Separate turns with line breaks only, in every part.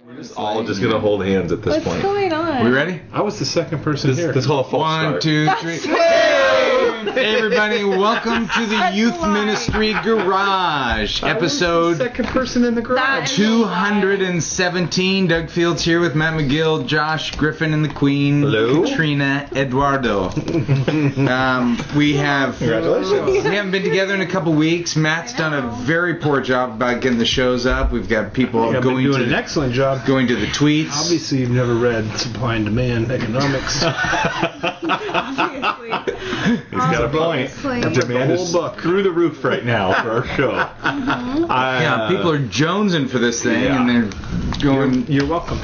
We're just all just gonna hold hands at this
What's
point.
going on?
We ready?
I was the second person here.
This whole false
1,
start.
2, 3. Hey, everybody, welcome to the Youth Ministry Garage, episode
Second person in the garage.
217. Doug Fields here with Matt McGill, Josh Griffin, and the Queen,
Hello.
Katrina Eduardo. We haven't been together in a couple weeks. Matt's done a very poor job about getting the shows up. We've got people
I've been
going
doing
to
an excellent job.
going to the tweets.
Obviously, you've never read Supply and Demand Economics.
Obviously.
He's got a point. Demand is
book.
through the roof right now for our show.
Yeah, people are jonesing for this thing,
yeah.
and they're going.
You're welcome.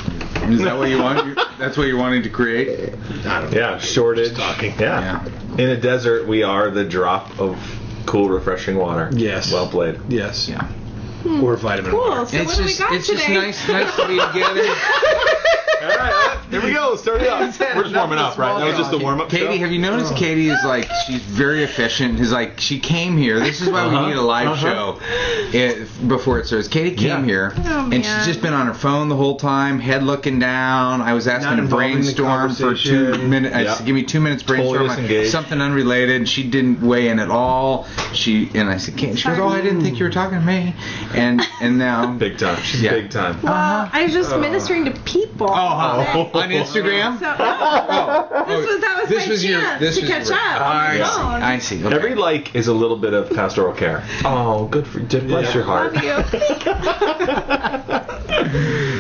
Is that what you want? That's what you're wanting to create?
Yeah, shortage.
Talking.
Yeah. In a desert, we are the drop of cool, refreshing water.
Yes.
Well played.
Yes.
Yeah.
Or vitamin
Cool.
water.
So
It's
what do we
just,
got
it's
today?
just nice to be together.
All right, here we go. Start it up. We're just warming up, right? That was just the warm-up
Katie,
show?
have you noticed Katie is like, she's very efficient. Is like, she came here. This is why we need a live show before it starts. Katie came here, and she's
man.
just been on her phone the whole time, head looking down. I was asking
Not
to
involved in the
brainstorm for 2
conversation.
minutes. I said, give me 2 minutes brainstorm on
disengaged.
something unrelated. She didn't weigh in at all. And I said, Katie, she goes, oh, I didn't think you were talking to me. And now...
Big time. She's
Yeah.
big time.
Well, I was just ministering to people.
on Instagram?
So, this was my chance to catch up on the phone.
I see. Okay.
Every like is a little bit of pastoral care. Oh, good for you. Bless your heart.
Love you.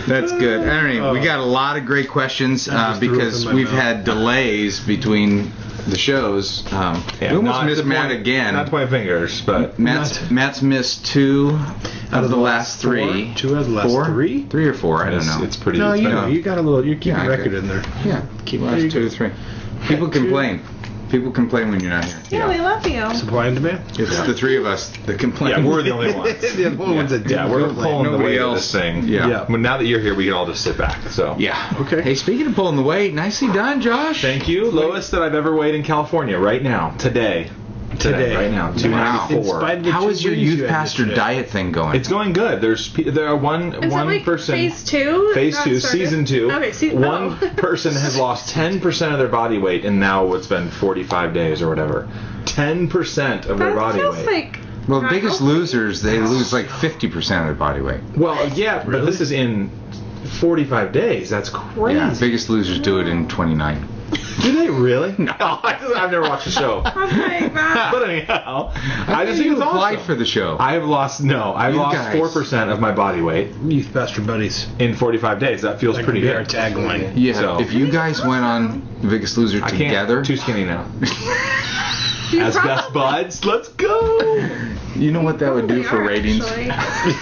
That's good. Anyway, we got a lot of great questions
just threw it
because
in my
we've
mouth.
had delays between the shows.
Yeah,
we almost
not
missed
to
Matt
point-
again.
Not to point fingers, but
Matt's missed 2 out of the last 3.
2 out of the last
4?
3?
3 or 4, I don't know.
it's pretty.
No, you
it's
know,
been-
you got a little. You're keeping
Yeah,
a record
okay.
in there.
Yeah, keep
There you
last 2
go.
to 3. People complain. People complain when you're not here.
Yeah, we love you.
Supply and Demand.
It's the 3 of us that complain.
Yeah, we're the only ones.
The other ones that
Yeah,
didn't
we're
complain.
pulling the
Nobody
weight of
else.
this thing.
Yeah.
But now that you're here, we can all just sit back. So.
Yeah.
Okay.
Hey, speaking of pulling the weight, nicely done, Josh.
Thank you. Lowest that I've ever weighed in California. Right now. Today. Right now.
Wow.
294.
Spite of the
How
2
is your
wins you
youth
had
pastor
yesterday.
diet thing going?
It's going good. There are one
Is it like
person.
phase 2?
Phase
Not
2,
started?
season 2.
Okay,
One person has lost 10% of their body weight, and now it's been 45 days or whatever. 10% of their
That
body
feels
weight.
like...
Well,
not
Biggest
healthy.
Losers, they lose like 50% of their body weight.
Well, yeah, but this is in 45 days. That's crazy.
Yeah, Biggest Losers do it in 29.
Do they really? No, I've never watched the show.
Okay, Matt.
But anyhow, I just think
you
it's
applied
awesome.
for the show.
I've lost
You
lost
guys.
4% of my body weight
Youth pastor buddies.
in 45 days. That feels
That
pretty
could be our
good.
tagline.
Yeah,
So-
if you guys went on The Biggest Loser
I
together,
can't. Too skinny now.
You
As
probably
best buds, let's go.
you know what that would do for
are,
ratings?
actually.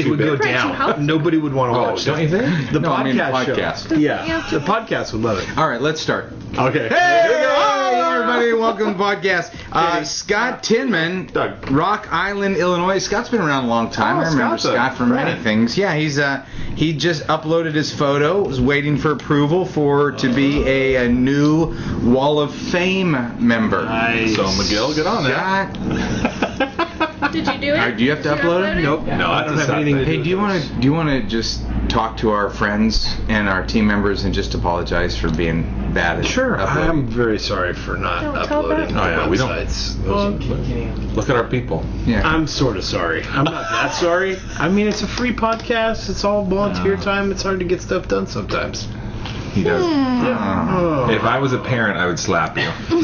It would go
big.
down. Nobody would want to
Oh,
watch
don't you
that.
think?
The
No, I mean
podcast show.
podcast.
Yeah, the podcast would love it.
All right, let's start.
Okay.
Hey, everybody, welcome to the podcast. Scott Tinman,
Doug.
Rock Island, Illinois. Scott's been around a long time.
Oh,
I remember
Scott's a
Scott from many
friend.
things. Yeah, he just uploaded his photo. Was waiting for approval to be a new Wall of Fame member.
Nice.
So McGill, get on that.
Scott,
Did you do it?
do you have to
Did
upload it?
Nope.
No,
I don't have anything to
Hey,
do
do you
with
want to just talk to our friends and our team members and just apologize for being bad at
Sure,
uploading?
I'm very sorry for not
Don't tell
uploading
them.
Oh, yeah, we don't-
websites.
Look at our people.
Yeah.
I'm sort of sorry. I'm not that sorry. I mean, it's a free podcast. It's all volunteer time. It's hard to get stuff done sometimes.
He does.
Oh.
If I was a parent, I would slap you.
You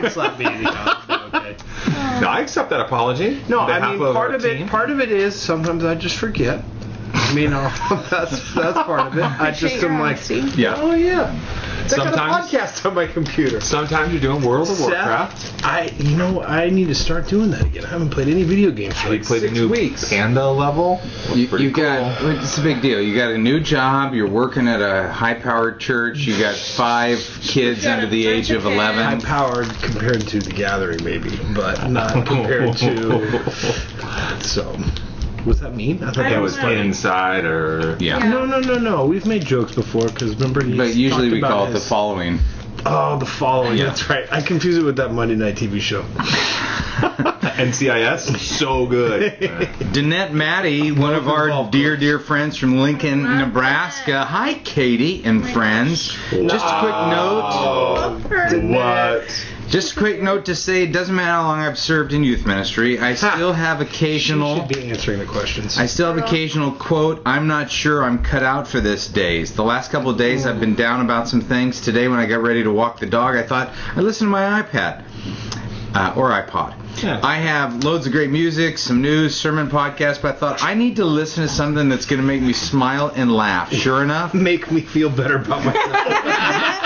can slap me anytime. Okay.
No, I accept that apology.
No,
on
I
behalf
mean
of
part
our
of
team.
it. Part of it is sometimes I just forget. I mean, that's part of it. I just am like,
Yeah.
oh yeah. I got a
Sometimes-
podcast on my computer.
Sometimes you're doing World of Warcraft.
Seth, I need to start doing that again. I haven't played any video games for
We
like
played a
6
new
weeks.
Panda level.
You
Pretty
got it's a big deal. You got a new job. You're working at a high-powered church. You got 5 kids
got
under
a
the age
bunch
of
of
11.
High powered compared to The Gathering, maybe, but not compared to. So, what's that mean? I thought
I
that
It
don't
was
was
know.
inside or
Yeah.
Yeah.
No. We've made jokes before because remember he.
But usually we call it the
his
following.
Oh, the following.
Yeah.
That's right. I confuse it with that Monday night TV show.
NCIS, so good.
Danette Matty, one of our
golf
dear friends from Lincoln,
Love
Nebraska. Hi, Katie and friends. Just a quick note.
Love her.
What?
Just a quick note to say, it doesn't matter how long I've served in youth ministry. I still have
She
occasional.
should be answering the questions.
I still have occasional quote, I'm not sure I'm cut out for this days. The last couple of days I've been down about some things. Today when I got ready to walk the dog, I thought I'd listen to my iPad or iPod.
Yeah.
I have loads of great music, some news, sermon podcasts, but I thought I need to listen to something that's going to make me smile and laugh. Sure enough,
Make me feel better about myself.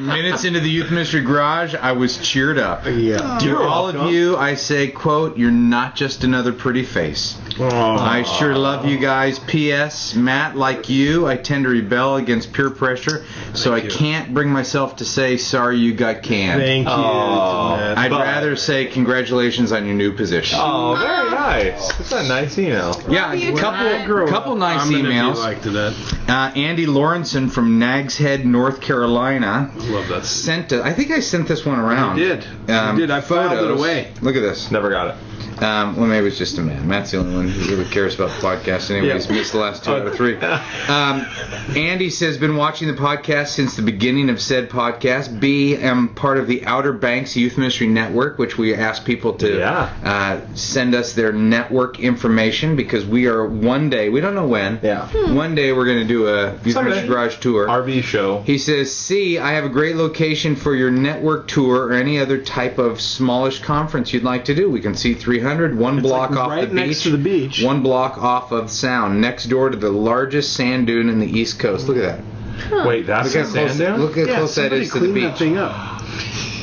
minutes into the Youth Ministry Garage, I was cheered up.
Yeah.
To all of you, I say, quote, you're not just another pretty face. I sure love you guys. P.S. Matt, like you, I tend to rebel against peer pressure, so I
you.
can't bring myself to say, sorry you got canned.
Thank you.
Oh.
Matt.
I'd
But-
rather say congratulations on your new position.
Oh, very nice. That's a nice email.
Yeah,
you,
a
Dad.
couple nice
I'm gonna
emails.
Be like to that.
Andy Lawrenson from Nags Head, North Carolina.
Love that.
Sent it. I think I sent this one around.
You did. You did. I filed it
photos.
away.
Look at this.
Never got it.
Well, maybe it was just a man. Matt's the only one who really cares about the podcast. Anyway, he's missed the last 2 out of 3. Andy says, been watching the podcast since the beginning of said podcast. B, am part of the Outer Banks Youth Ministry Network, which we ask people to send us their network information because we are one day, we don't know when, one day we're going to do a Youth
Someday.
Ministry Garage tour.
RV show.
He says, C, I have a great location for your network tour or any other type of smallish conference you'd like to do. We can see 300, one block
like
off
right
the
next
beach,
to the beach.
one block off of Sound, next door to the largest sand dune in the East Coast. Look at that.
Wait, that's
Look
a
how close,
sand dune?
look how close that
somebody
is to the
cleaned that
beach.
thing up.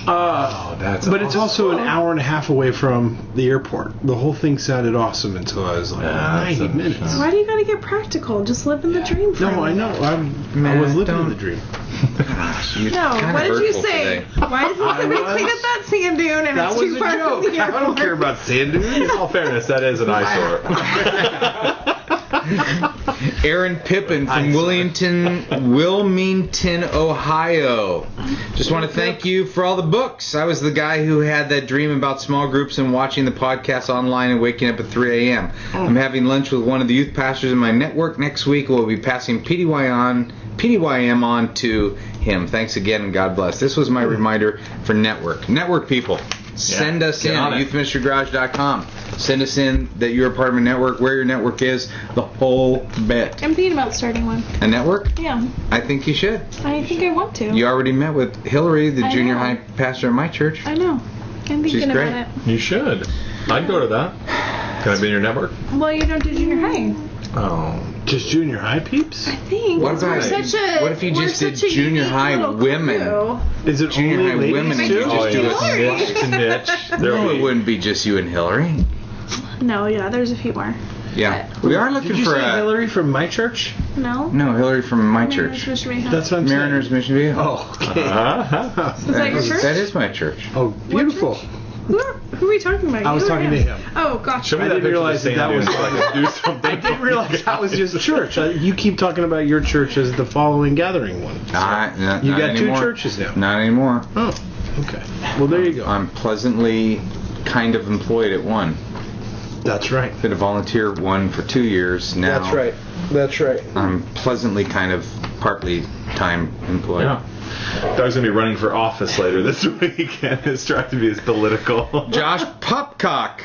Oh, that's
But it's also an hour and a half away from the airport. The whole thing sounded awesome until I was like,
Yeah,
90
that's
minutes.
Why do you gotta get practical? Just live in the dream. For a
No, I know.
minute.
I was living in
don't-
the dream.
You're
No,
kinda
what did you
hurtful
say?
today.
Why doesn't somebody
was-
clean up that sand dune and
That
it's
was
too
a
far from
joke.
the
I don't
airport?
care about sand dunes.
In all fairness, that is an eyesore.
Aaron Pippin from Wilmington, Ohio. Just want to thank you for all the books. I was the guy who had that dream about small groups and watching the podcast online and waking up at 3 a.m. I'm having lunch with one of the youth pastors in my network next week. We'll be passing PDYM on to him. Thanks again and God bless. This was my reminder for network. Network people. Send us
get
in
on
at
it.
youthministrygarage.com. Send us in that you're a part of a network, where your network is, the whole bit.
I'm thinking about starting one.
A network?
Yeah,
I think you should.
I think I want to.
You already met with Hillary, the
I
junior
know.
high pastor at my church.
I know. I'm
She's
thinking
great.
about it.
You should. I'd go to that. Can I be in your network?
Well, you don't do junior high.
Oh.
Just junior high peeps?
I think.
What about-
we're such a,
what if you
we're
just did
such a
junior
unique
high
little
women?
crew.
Is it
Junior
only
high
ladies
women,
too?
you just do
yeah.
it.
Niche to niche. There'll
No,
be-
it wouldn't be just you and Hillary.
No, yeah, there's a few more.
Yeah. We are looking
Did you
for
say
a...
Hillary from my church?
No.
No, Hillary from my church.
That's what I'm
Mariners
saying.
Mission View.
Oh, okay.
Uh-huh.
Is that your church?
That is my church.
Oh, beautiful.
Who are we talking about?
I was
You or
talking to him.
Oh, gotcha.
Show me
I
that
didn't
picture
realize
of the
that
sand
was
dune so I can do something.
I didn't realize that was just church. You keep talking about your church as the following gathering one.
You
You
got
got two churches now.
Not anymore.
Oh, okay. Well, there you go.
I'm pleasantly kind of employed at one.
That's right.
Been a volunteer at one for 2 years now.
That's right. That's right.
I'm pleasantly kind of partly time employed.
Yeah. Doug's gonna be running for office later this week, and it's trying to be as political.
Josh Pocock.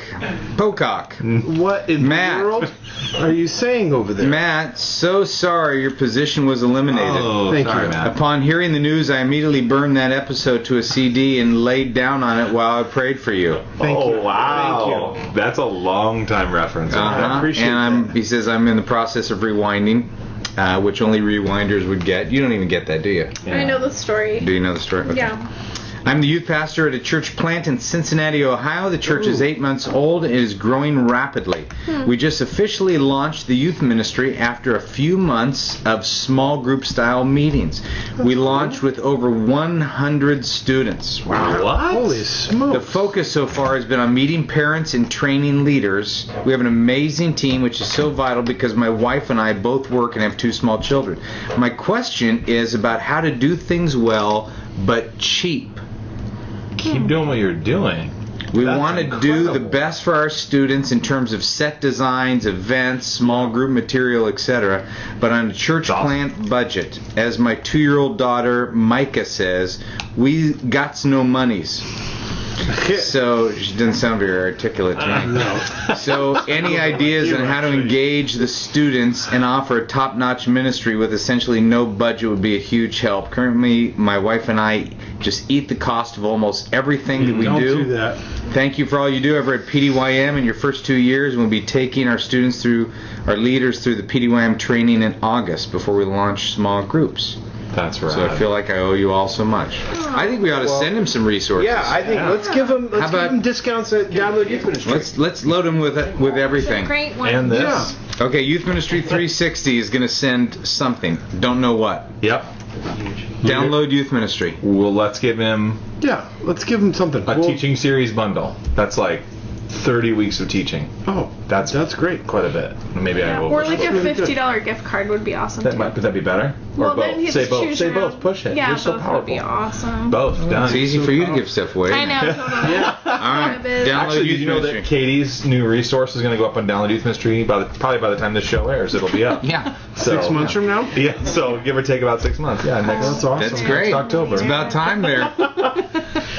What in
Matt.
the world are you saying over there?
Matt, so sorry your position was eliminated.
Oh,
Thank
sorry,
you.
Matt.
Upon hearing the news, I immediately burned that episode to a CD and laid down on it while I prayed for you.
Thank
Oh
you.
wow,
Thank
that's a long time reference.
Uh-huh.
appreciate
And
that.
he says I'm in the process of rewinding, which only rewinders would get. You don't even get that, do you?
I know the story.
Do you know the story? Okay.
Yeah.
I'm the youth pastor at a church plant in Cincinnati, Ohio. The church is 8 months old and is growing rapidly. We just officially launched the youth ministry after a few months of small group style meetings. We launched with over 100 students. Wow.
What?
Holy
The
smokes.
focus so far has been on meeting parents and training leaders. We have an amazing team, which is so vital because my wife and I both work and have 2 small children. My question is about how to do things well but cheap.
Keep doing what you're doing.
We
That's
want to do
incredible.
the best for our students in terms of set designs, events, small group material, etc., but on a church
That's awesome.
plant budget. As my 2-year-old daughter Micah says, we got no monies. So she doesn't sound very articulate to me. So any ideas on how to engage the students and offer a top-notch ministry with essentially no budget would be a huge help. Currently, my wife and I just eat the cost of almost everything that we
Don't
do.
do that.
Thank you for all you do over at PDYM in your first 2 years. We'll be taking our students through, our leaders through the PDYM training in August before we launch small groups.
That's right.
So I feel like I owe you all so much. I think we ought to send him some resources.
Yeah, I think let's give them
How about-
discounts at Download Youth Ministry.
Let's load him with everything.
Great one.
And this.
Okay, Youth Ministry 360 is going to send something. Don't know what.
Yep.
Download Youth Ministry.
Well, let's give him
Yeah, let's give them something.
a teaching series bundle. That's like 30 weeks of teaching.
Oh,
That's
great.
quite a bit. Maybe I
Or like a
really good.
$50 gift card would be awesome
That
too.
might, could that be better? Or
Well, then
both?
you
Say
just
both.
choose
Say
your
both.
own.
Push it.
Yeah,
You're so
both
powerful.
would be awesome.
Both. Done.
It's easy for you to give stuff away.
I know, totally.
Yeah.
All right. Download
Actually,
Youth
did you know that
Ministry.
Katie's new resource is going to go up on Download Youth Ministry probably by the time this show airs? It'll be up.
Yeah.
So,
6 months from now?
Yeah. So give or take about 6 months. Yeah. Next.
That's awesome.
That's great.
Next October.
It's about time there.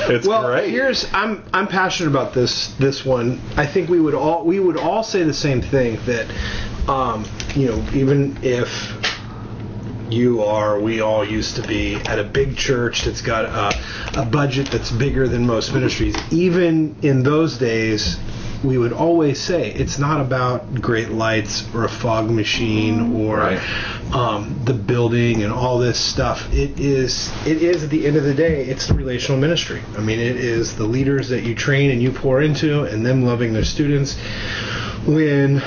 It's
Well,
great.
I'm passionate about this one. I think we would all say the same thing, that even if we all used to be at a big church that's got a budget that's bigger than most ministries, even in those days, we would always say it's not about great lights or a fog machine or
Right.
the building and all this stuff. It is at the end of the day, it's the relational ministry. I mean, it is the leaders that you train and you pour into, and them loving their students. When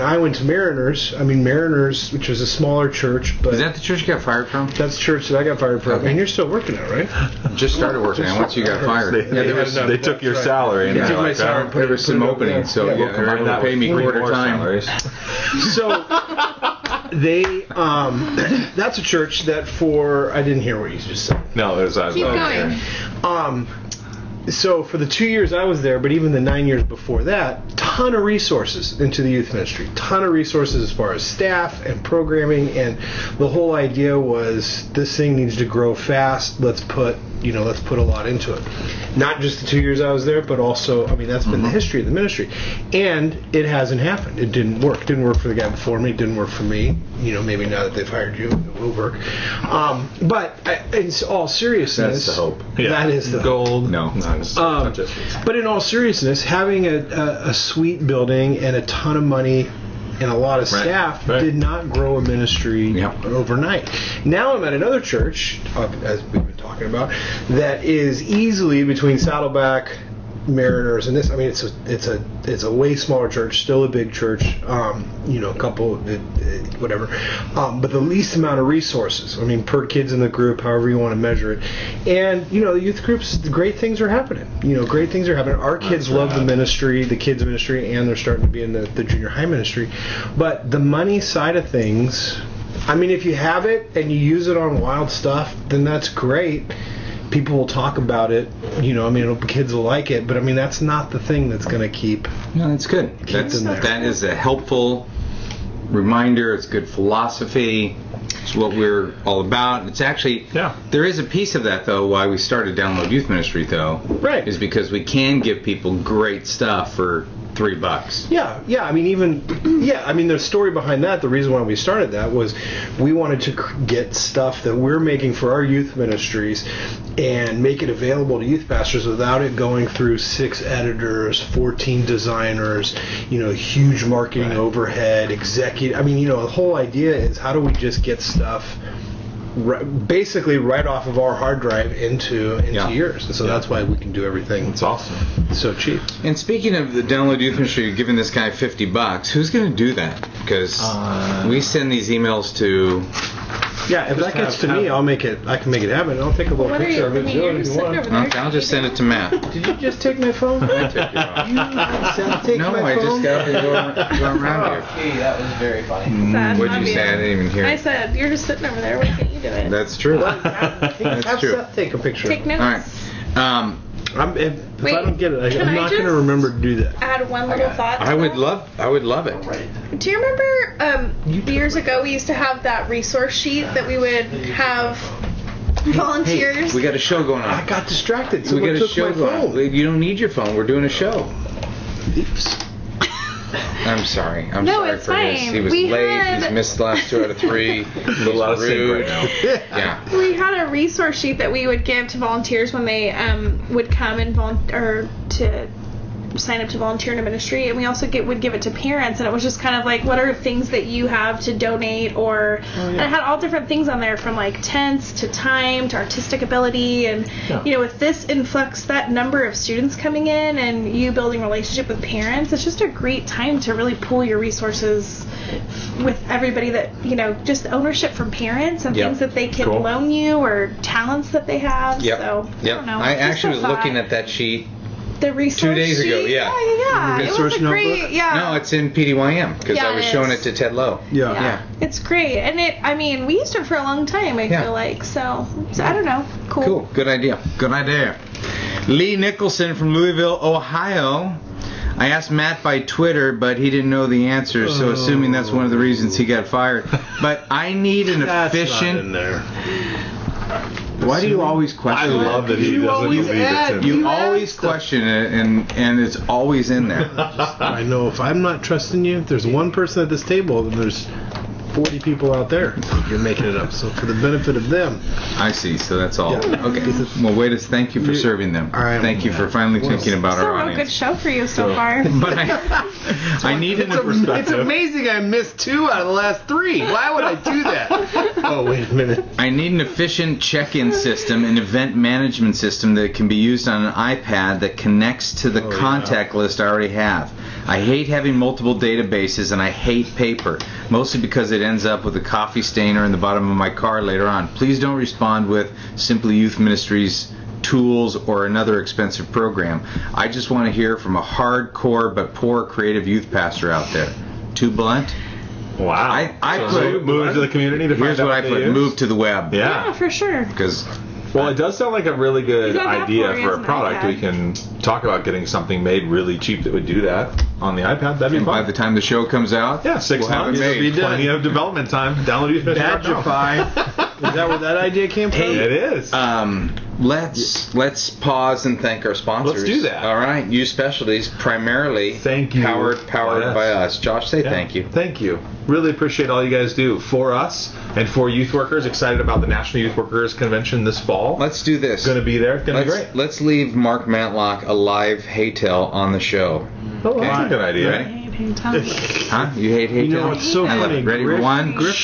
I went to Mariners, which is a smaller church, but
Is that the church you got fired from?
that's the church that I got fired from.
Okay.
And you're still working at, right?
Just started working on once you got fired.
They took your salary and
They
they're
took my
like,
salary and put
There was some openings, so
Yeah,
yeah,
we'll
they were
combine
able
that
to pay
with
me
3
quarter
more
time.
salaries.
So they that's a church that I didn't hear what you just said.
No, there's
Keep going.
So for the 2 years I was there, but even the 9 years before that, ton of resources into the youth ministry. Ton of resources as far as staff and programming, and the whole idea was this thing needs to grow fast. Let's put a lot into it. Not just the 2 years I was there, but also, that's been the history of the ministry. And it hasn't happened. It didn't work. It didn't work for the guy before me. It didn't work for me. Maybe now that they've hired you, it will work. But in all seriousness,
That's the hope. Yeah.
That is the
gold.
No.
Not just.
But in all seriousness, having a sweet building and a ton of money and a lot of
Right,
staff
right.
did not grow a ministry
Yeah.
overnight. Now I'm at another church, as we've been talking about, that is easily between Saddleback, Mariners, and this. It's a way smaller church, still a big church. A couple, whatever. But the least amount of resources. Per kids in the group, however you want to measure it. And the youth groups, great things are happening. Great things are happening. Our kids love the ministry, the kids ministry, and they're starting to be in the junior high ministry. But the money side of things, if you have it and you use it on wild stuff, then that's great. People will talk about it, kids will like it, but that's not the thing that's going to keep.
No, that's good. That is a helpful reminder. It's good philosophy. It's what we're all about. It's actually, there is a piece of that, though, why we started Download Youth Ministry, though.
Right.
Is because we can give people great stuff for $3.
Yeah. The story behind that, the reason why we started that was we wanted to get stuff that we're making for our youth ministries and make it available to youth pastors without it going through 6 editors, 14 designers, huge marketing overhead, executive. The whole idea is how do we just get stuff basically right off of our hard drive into yours. And so that's why we can do everything.
It's awesome.
So cheap.
And speaking of the Download Youth Ministry, giving this guy $50, who's going to do that? Because we send these emails to
Yeah, if that gets to me, I'll make it. I can make it happen. I'll take a little
What are
picture
you?
of it.
I mean,
Do
you're
it if
just
you
sitting
want.
over there.
I'll just send it to Matt.
Did you just take my phone?
I took your phone.
Take
No,
my
I just
phone?
got up and going around here.
Okay, that was very funny.
Sad,
What'd you
obvious.
say? I didn't even hear
I
it.
said, you're just sitting over there. Why can't you do it?
That's true.
Have
true.
Seth take a picture.
Take
of it.
notes.
All right.
If
Wait,
I don't get it,
can
I'm
I
not going to
just-
remember to do that.
Add one little thought.
I would love it.
Do you remember years ago we used to have that resource sheet that we would have volunteers?
We got a show going
I
on.
got distracted.
We
Someone
got a
took
show
my
going on.
phone.
You don't need your phone. We're doing a show.
Oops.
I'm sorry. I'm
No,
sorry
it's
for his.
fine.
He was
We
late.
had-
He's missed the last 2 out of 3.
A little out of sync
Rude.
right now.
Yeah.
We had a resource sheet that we would give to volunteers when they would come and or to sign up to volunteer in a ministry, and we also would give it to parents, and it was just kind of like, what are things that you have to donate, or and it had all different things on there, from like tents to time to artistic ability, and you know, with this influx, that number of students coming in and you building relationship with parents, it's just a great time to really pool your resources with everybody, that, you know, just ownership from parents and
Yep.
things that they can
Cool.
loan you, or talents that they have.
Yep.
So I don't know.
I
Just a
actually was looking
thought.
at that sheet.
The resource
2 days ago,
sheet?
yeah.
Yeah. It
Resource
was a great,
notebook?
yeah.
No, it's in PDYM because
Yeah,
I was
it
showing
is.
it to Ted Lowe.
Yeah.
Yeah.
It's great, and I mean, we used it for a long time. I
Yeah.
feel like so I don't know. Cool.
Cool. Good idea. Good idea. Lee Nicholson from Louisville, Ohio. I asked Matt by Twitter, but he didn't know the answer, so assuming that's one of the reasons he got fired. But I need an
That's not
efficient.
in there.
Why do you always
I
question it?
love that he
You
doesn't
always
believe
add-
it's in.
You
You
always
add stuff.
question it, and it's always in there.
I know if I'm not trusting you, if there's one person at this table, then there's 40 people out there. You're making it up. So for the benefit of them.
I see. So that's all.
Yeah.
Okay. Well, wait. Thank you for serving them.
All right.
Thank you for finally thinking about
Still
our
a real good
audience.
show for you so far.
But I need an
It's amazing I missed 2 out of the last 3. Why would I do that? Oh, wait a minute.
I need an efficient check-in system, an event management system that can be used on an iPad that connects to the contact list I already have. I hate having multiple databases, and I hate paper, mostly because it ends up with a coffee stainer in the bottom of my car later on. Please don't respond with Simply Youth Ministries tools or another expensive program. I just want to hear from a hardcore but poor creative youth pastor out there. Too blunt?
Wow.
I
so
put-
move to the community to
Here's
find out
what I
they
put.
use?
Move to the web.
Yeah,
Yeah.
for sure.
Because
Well, it does sound like a really good
You got that
idea
for you
for
as
a
an
product.
iPad.
We can talk about getting something made really cheap that would do that on the iPad. That'd be
and by
fun.
the time the show comes out,
Yeah, 6
we'll have
months.
it made.
Be done.
Plenty of development time. Download Youth Ministry.
Badgify. Is that where that idea came from?
It is.
Let's pause and thank our sponsors.
Let's do that.
All right, Youth Specialties, primarily
Thank you.
powered
Yes.
by us. Josh, say
Yeah.
thank you.
Thank you. Really appreciate all you guys do for us and for youth workers. Excited about the National Youth Workers Convention this fall.
Let's do this.
Going to be there. Going to be great.
Let's leave Mark Matlock a live Haytel on the show.
Oh, that's a good idea.
Ready?
Hey, tell me.
Huh? You hate Haytel?
You know what's so
I love
funny?
it. Ready?
Griff-
1,
Griff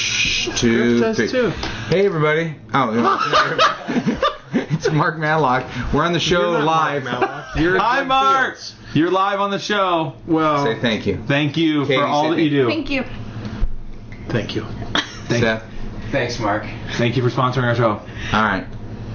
2,
does
3.
too.
Hey, everybody. Oh, it's Mark Matlock. We're on the show
You're not
live.
Mark Matlock. You're
Hi,
Doug
Mark.
Fields.
You're live on the show.
Well,
Say thank you.
Thank you
Katie,
for all
say
that you do.
Thank you.
thank you.
Seth?
Thanks, Mark.
Thank you for sponsoring our show.
All right.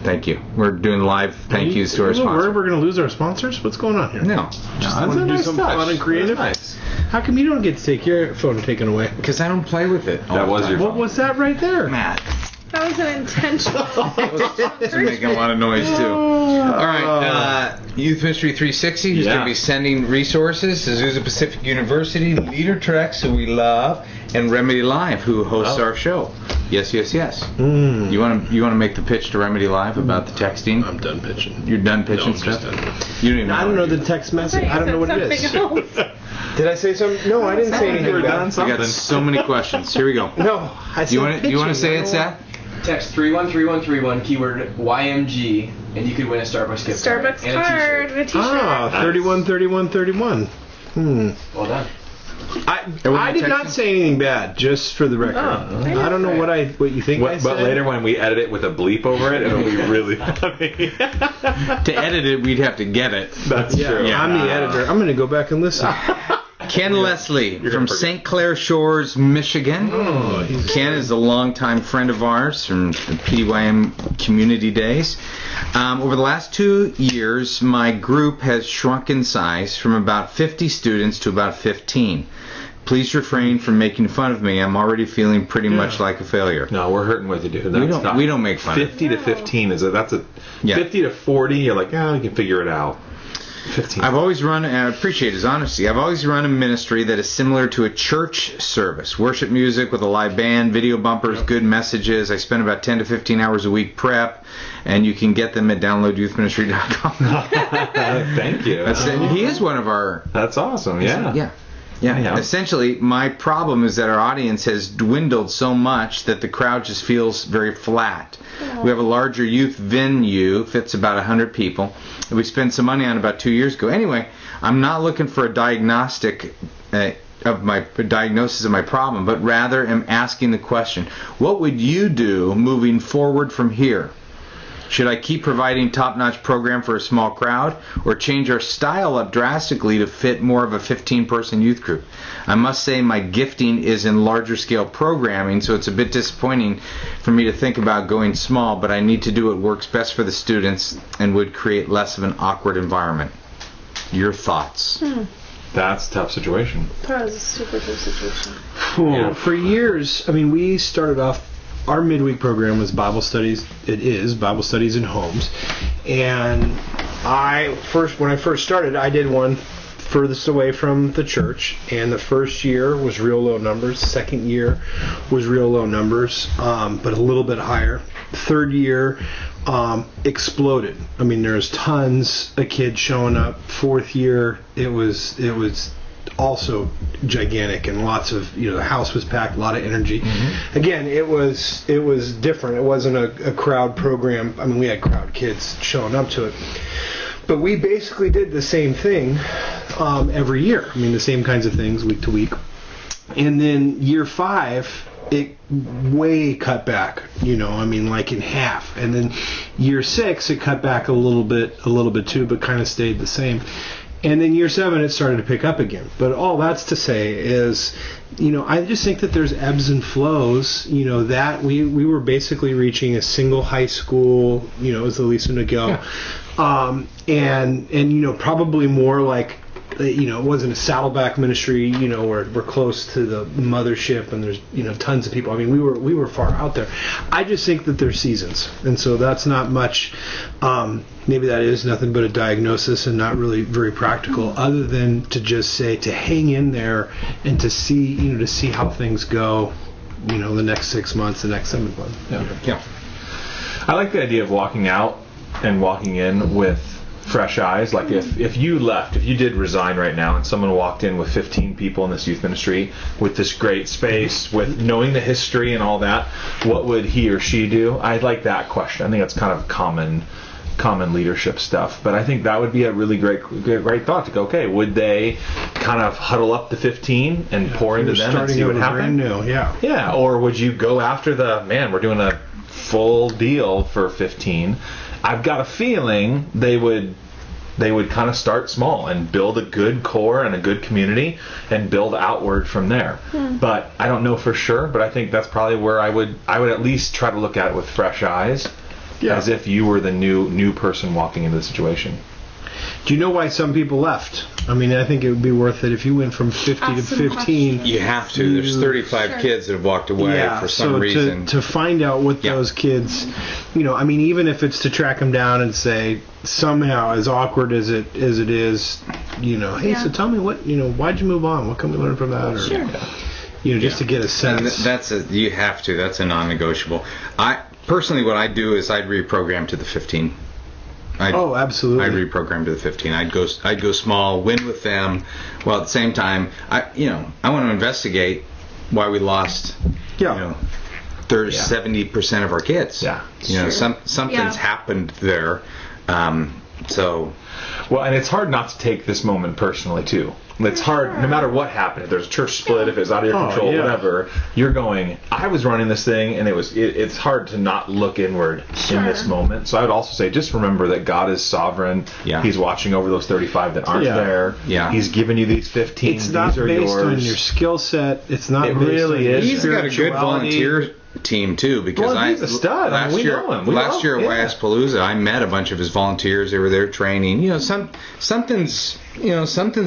Thank you. We're doing live thank yous to our
We're
sponsor.
going to lose our sponsors? What's going on here?
No,
That's
wanna
a
do
nice
something
touch.
fun and creative?
That's nice.
How come you don't get to take your phone taken away?
because I don't play with it. all
That
the
was
time.
your
What was that right there?
Matt.
That was an intentional.
It's making a lot of noise too. All right, Youth Ministry 360, who's
Yeah.
going to be sending resources to Azusa Pacific University, Leader Trex, who we love, and Remedy Live, who hosts our show. Yes, yes, yes.
Mm.
You want to make the pitch to Remedy Live about the texting?
I'm done pitching.
You're done pitching
No, I'm just
stuff.
done.
You don't even.
I don't know the text message. I don't know what it is. Did I say something? No, I didn't say
You
anything
were
bad.
done
We
something.
got so many questions. Here we go.
No, I said
You want to
pitching.
say
I
it,
don't
Seth?
Text 313131 keyword YMG and you could win a Starbucks gift card
Starbucks
and a
card
t-shirt.
and a t-shirt.
Ah, 31, 31, 31.
Well done.
I did not
texting?
say anything bad, just for the record.
Oh.
I don't know what you think I
But
said.
later when we edit it with a bleep over it, it'll be really funny.
To edit it, we'd have to get it.
That's
Yeah,
true.
I'm the editor. I'm going to go back and listen.
Ken Leslie
You're
from
gonna forget.
St. Clair Shores, Michigan. Ken is a longtime friend of ours from the PDYM community days. Over the last 2 years, my group has shrunk in size from about 50 students to about 15. Please refrain from making fun of me. I'm already feeling pretty much like a failure.
No, we're hurting with you, dude. That's tough.
We don't make fun of
50 to 15 that's a
Yeah.
50 to 40. You're like, you can figure it out. 15.
I've always run, and I appreciate his honesty, I've always run a ministry that is similar to a church service. Worship music with a live band, video bumpers, good messages. I spend about 10 to 15 hours a week prep, and you can get them at downloadyouthministry.com.
Thank you.
He is one of our...
That's awesome. Yeah.
Yeah. Essentially, my problem is that our audience has dwindled so much that the crowd just feels very flat. We have a larger youth venue, fits about 100 people, that we spent some money on about 2 years ago. Anyway, I'm not looking for a diagnosis of my problem, but rather am asking the question, what would you do moving forward from here? Should I keep providing top-notch program for a small crowd, or change our style up drastically to fit more of a 15-person youth group? I must say my gifting is in larger-scale programming, so it's a bit disappointing for me to think about going small, but I need to do what works best for the students and would create less of an awkward environment. Your thoughts?
That's a tough situation.
That was a super tough situation.
For years, I mean, we started off. Our midweek program was Bible studies. It is Bible studies in homes, and when I first started, I did one furthest away from the church, and the first year was real low numbers. Second year was real low numbers, but a little bit higher. Third year exploded. I mean, there's tons of kids showing up. Fourth year, it was also gigantic, and lots of, the house was packed, a lot of energy. Again, it was different. It wasn't a crowd program. I mean, we had crowd kids showing up to it, but we basically did the same thing every year. I mean, the same kinds of things week to week. And then year 5, it way cut back, I mean, like in half. And then year 6, it cut back a little bit too, but kind of stayed the same. And then year 7, it started to pick up again. But all that's to say is, I just think that there's ebbs and flows. That we were basically reaching a single high school, as Elisa Nagel, and probably more like, it wasn't a Saddleback ministry, where we're close to the mothership and there's, tons of people. I mean, we were far out there. I just think that there's seasons, and so that's not much. Maybe that is nothing but a diagnosis and not really very practical, other than to just say to hang in there and to see how things go, the next 6 months, the next 7 months.
Yeah. I like the idea of walking out and walking in with fresh eyes. Like if you did resign right now and someone walked in with 15 people in this youth ministry with this great space, with knowing the history and all that, what would he or she do? I like that question. I think that's kind of common leadership stuff, but I think that would be a really great thought to go, okay, would they kind of huddle up the 15 and pour into them and see what happens? Yeah, or would you go after we're doing a full deal for 15? I've got a feeling they would kind of start small and build a good core and a good community and build outward from there. But I don't know for sure, but I think that's probably where I would at least try to look at it with fresh eyes, as if you were the new person walking into the situation.
Do you know why some people left? I mean, I think it would be worth it if you went from 50 to 15.
You have to. There's 35 kids that have walked away for some reason.
To find out what those kids, I mean, even if it's to track them down and say, somehow, as awkward as it is, hey, so tell me why'd you move on? What can we learn from that? Or, just to get a sense.
And you have to. That's a non-negotiable. Personally, what I'd do is I'd reprogram to the 15.
Absolutely.
I'd reprogram to the 15. I'd go small, win with them, while at the same time, I want to investigate why we lost, 70% of our kids.
Yeah.
Something's happened there. So,
Well, and it's hard not to take this moment personally too. It's hard, no matter what happened. If there's a church split, if it's out of your control,
yeah.
whatever. You're going. I was running this thing, and it's hard to not look inward in this moment. So I would also say, just remember that God is sovereign.
Yeah.
He's watching over those 35 that aren't
Yeah.
there.
Yeah.
He's given you these 15.
It's not
these are
based
yours.
on your skill set. It's not
It
based
really
on your
is.
he's got a good
spirituality.
volunteer team too, because
Well, he's a stud. I mean, we know him. We
last
know-
year at
yeah.
Wyaspalooza, I met a bunch of his volunteers. They were there training. Something's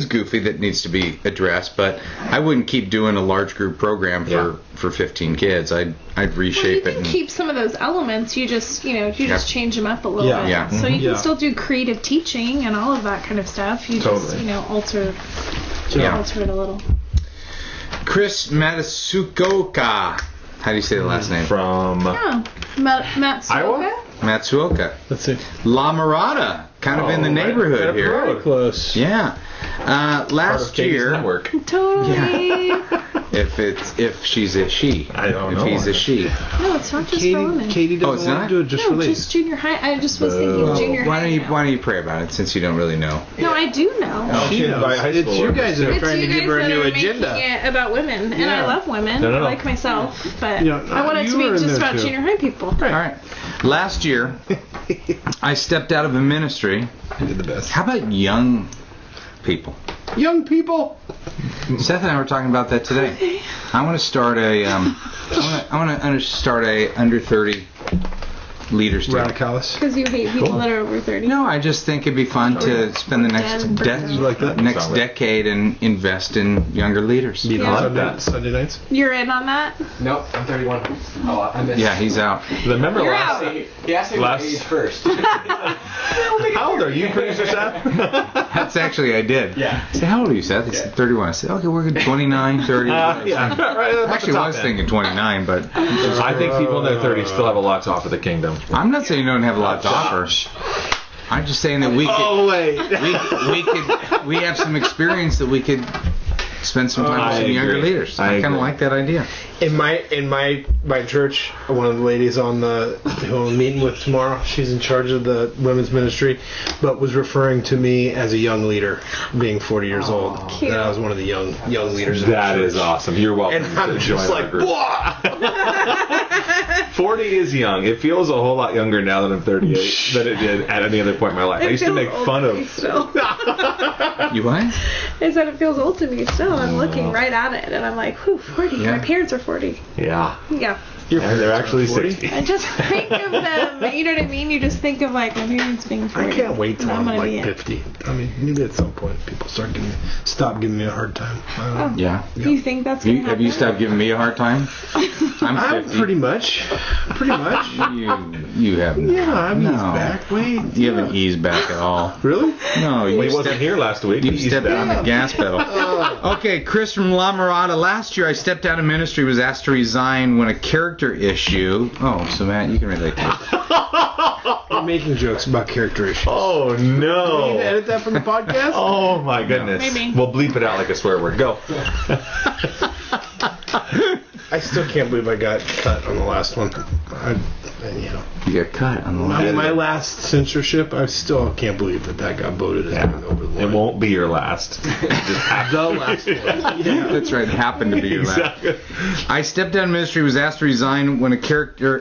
goofy that needs to be addressed, but I wouldn't keep doing a large group program for 15 kids. I'd
Well, you
reshape it.
can
And,
keep some of those elements. You just just change them up a little
Yeah.
bit.
Yeah.
So you can
Yeah.
still do creative teaching and all of that kind of stuff. You just
Totally.
alter
Yeah.
alter it a little.
Chris Matsuoka. How do you say the last name?
From
Oh, Matsuoka?
Iowa?
Matsuoka.
That's it.
La Mirada, kind of in the
right-
neighborhood
right up the
here.
road.
Very close.
Yeah.
part of
Last
Katie's
year,
network.
Totally.
if she's a she,
I don't
if
know.
he's a she.
No, it's not just for women.
Katie
Oh, it's
doesn't want
not?
to do it just
no,
for ladies.
just junior high. I just was thinking junior
Why
high.
don't you pray about it, since you don't really know?
No, I do know.
She knows.
By high
It's
school
you guys that are
It's
trying
you
to give
guys
her a
that
new
are
agenda.
making it about women, and I
Yeah.
love women.
No.
I like myself, but
Yeah,
I want it
you
to be
were in
just
there
about
too.
junior high people.
All right. Last year, I stepped out of a ministry.
You did the best.
How about young people?
Young people.
Seth and I were talking about that today. I want to start a I want to start a under 30 leaders team.
Radicalis.
Because you hate people that are over 30.
No, I just think it'd be fun to spend the next
You
like that?
next
Sound right.
decade and invest in younger leaders.
Meet
Yeah.
on
I like
Sunday,
that.
Sunday nights.
You're in on that?
Nope, I'm 31. Oh, I missed.
Yeah, he's out.
Remember
You're
last?
out.
He asked me my
Last-
age first.
How old are you, producer Seth?
That's actually I did.
Yeah.
I said, how old are you, Seth? He said 31. I said, okay, we're good. 29, 30.
Yeah, right. At the
Actually,
top
I was
end.
thinking 29, but
I think people in their 30s still have a lot to offer the kingdom.
I'm not saying you don't have a lot to offer. I'm just saying that we could.
Oh wait.
we have some experience that we could spend some time
I
with some younger
agree.
leaders.
I
I kind
agree.
of like that idea.
In my church, one of the ladies who I'm meeting with tomorrow, she's in charge of the women's ministry, but was referring to me as a young leader, being 40 years old.
Cute.
That I was one of the young leaders. in the
That
church.
is awesome. You're welcome
And I'm
to join
just
our
like,
group.
"Whoa!"
40 is young. It feels a whole lot younger now that I'm 38 than it did at any other point in my life. I used to make fun of.
Still.
You what?
I said it feels old to me still. I'm looking right at it, and I'm like, whew, 40.
Yeah.
My parents are 40.
Yeah.
Yeah.
And they're actually
40?
60.
I just think of them. You know what I mean? You just think of like my parents being 40.
I can't wait till
and
I'm
gonna
like
be it.
50. I mean, maybe at some point people stop giving me a hard time. I don't know.
Yeah.
You think that's gonna
Have you
happen?
stopped giving me a hard time? I'm
I'm
50.
pretty much.
You haven't.
Yeah, I'm
No.
eased back. Wait.
You haven't eased back at all.
Really?
No,
Well,
you
he wasn't
stepped,
here last week.
you
He's
stepped
back.
on the gas pedal. Okay, Chris from La Mirada. Last year I stepped out of ministry, was asked to resign when a character issue. Oh, so Matt, you can relate to it.
I'm making jokes about character issues.
Oh,
You need to
no.
edit that from the podcast?
Oh, my goodness.
Maybe.
We'll bleep it out like a swear word. Go.
I still can't believe I got cut on the last one.
You got cut on the
I mean,
line.
my last censorship, I still can't believe that got voted as being over the line.
It won't be your last. It just happened.
The last one. Yeah.
That's right. It happened to be your last.
Exactly.
I stepped down ministry, was asked to resign when a character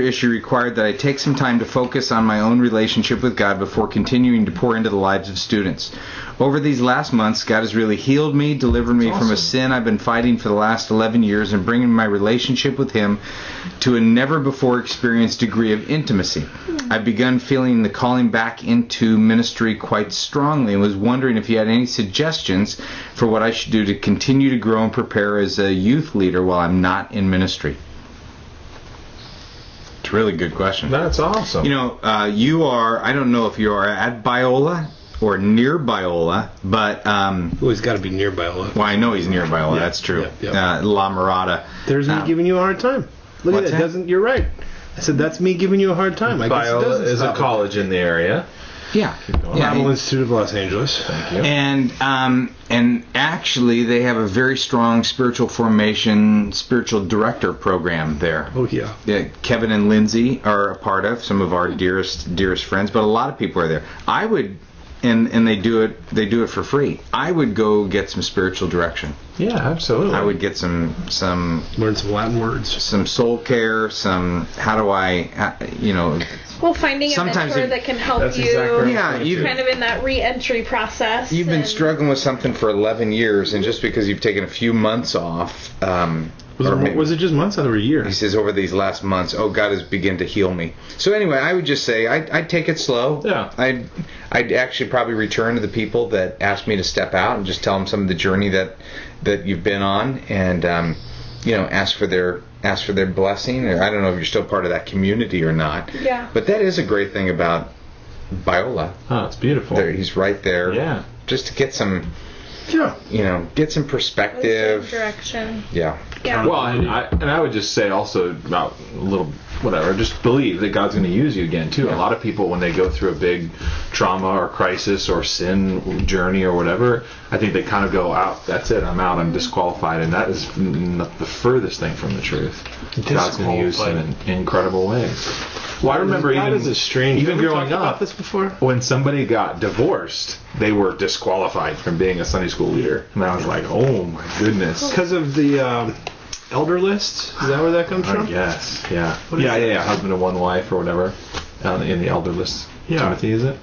issue required that I take some time to focus on my own relationship with God before continuing to pour into the lives of students. Over these last months, God has really healed me, delivered me from a sin I've been fighting for the last 11 years, and bringing my relationship with Him to a never-before-experienced degree of intimacy. I've begun feeling the calling back into ministry quite strongly, and was wondering if you had any suggestions for what I should do to continue to grow and prepare as a youth leader while I'm not in ministry. It's a really good question.
That's awesome.
You know, you are, I don't know if you are at Biola or near Biola, but,
Oh, he's got to be near Biola.
well, I know he's near Biola,
Yeah,
that's true.
yeah.
La Mirada.
There's me giving you a hard time. Look at
What's
that.
that?
You're right. I said, that's me giving you a hard time. I guess it
Biola
doesn't
is a
stop it.
college in the area.
Yeah.
Bible Institute of Los Angeles.
Thank you.
And actually, they have a very strong spiritual formation, spiritual director program there.
Oh, yeah.
Yeah, Kevin and Lindsay are a part of, some of our dearest friends, but a lot of people are there. I would, and they do it for free. I would go get some spiritual direction.
Yeah, absolutely.
I would get some
Learn some Latin words.
some soul care, some how do I,
Well, finding a
Sometimes
mentor
it-
that can help
That's
you
exactly
Yeah, you-
kind of in that re-entry process.
You've been
and-
struggling with something for 11 years, and just because you've taken a few months off,
Was it just months or a year?
he says over these last months, oh, God has begun to heal me. So anyway, I would just say I'd take it slow.
Yeah.
I'd actually probably return to the people that asked me to step out and just tell them some of the journey that you've been on, and ask for their blessing. Or I don't know if you're still part of that community or not.
Yeah.
But that is a great thing about Biola.
Oh, it's beautiful.
He's right there.
Yeah.
Just to get some,
Yeah.
get some perspective.
direction.
Yeah.
Yeah.
Well, and I would just say also about a little whatever, just believe that God's going to use you again too. A lot of people, when they go through a big trauma or crisis or sin journey or whatever, I think they kind of go out. That's it. I'm out. I'm disqualified, and that is the furthest thing from the truth. God's going to use him in incredible ways. Well, I remember
God
even
is a strange.
even
Have we
growing
talked about
up,
this before?
when somebody got divorced, they were disqualified from being a Sunday school leader, and I was like, oh my goodness.
Because of the elder list? Is that where that comes from?
Yes, yeah.
What is
Yeah. Husband and one wife or whatever. In the elder list.
Yeah.
Timothy, is it?